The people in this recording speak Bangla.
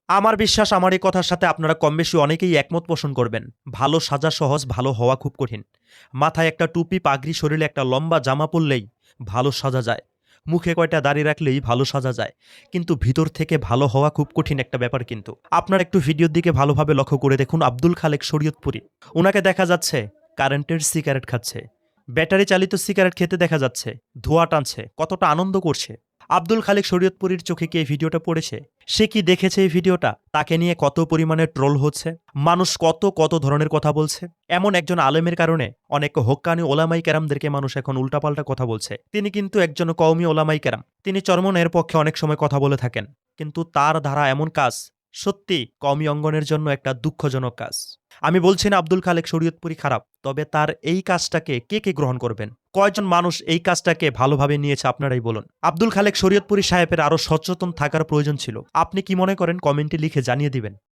আমার বিশ্বাস আমার এই কথার সাথে আপনারা কমবেশি অনেকেই একমত পোষণ করবেন। ভালো সাজা সহজ, ভালো হওয়া খুব কঠিন। মাথায় একটা টুপি, পাগড়ি, শরীরে একটা লম্বা জামা পরলেই ভালো সাজা যায়। মুখে কয়টা দাড়ি রাখলেই ভালো সাজা যায়। কিন্তু ভিতর থেকে ভালো হওয়া খুব কঠিন একটা ব্যাপার কিন্তু। আপনারা একটু ভিডিওর দিকে ভালোভাবে লক্ষ্য করে দেখুন আব্দুল খালেক শরীয়তপুরী। উনাকে দেখা যাচ্ছে কারেন্টের সিগারেট খাচ্ছে। ব্যাটারি চালিত সিগারেট খেতে দেখা যাচ্ছে। ধোঁয়া টানছে, কতটা আনন্দ করছে। আব্দুল খালেক শরীয়তপুরীর চোখে কি এই ভিডিওটা পড়েছে? সে কি দেখেছে এই ভিডিওটা? তাকে নিয়ে কত পরিমাণে ট্রোল হচ্ছে, মানুষ কত কত ধরনের কথা বলছে। এমন একজন আলেমের কারণে অনেক হক্কানি ওলামাই কেরামদেরকে মানুষ এখন উল্টাপাল্টা কথা বলছে। তিনি কিন্তু একজন কওমি ওলামাই কেরাম। তিনি চরমনের পক্ষে অনেক সময় কথা বলে থাকেন, কিন্তু তার ধারা এমন কাজ সত্যি কওমি অঙ্গনের জন্য একটা দুঃখজনক কাজ। আমি বলছি না আব্দুল খালেক শরীয়তপুরী খারাপ, তবে তার এই কাজটাকে কে কে গ্রহণ করবেন? কয়জন মানুষ এই কাজটাকে ভালোভাবে নিয়েছে আপনারাই বলুন। আব্দুল খালেক শরীয়তপুরী সাহেবের আরো সচেতন থাকার প্রয়োজন ছিল। আপনি কি মনে করেন? কমেন্টে লিখে জানিয়ে দিবেন।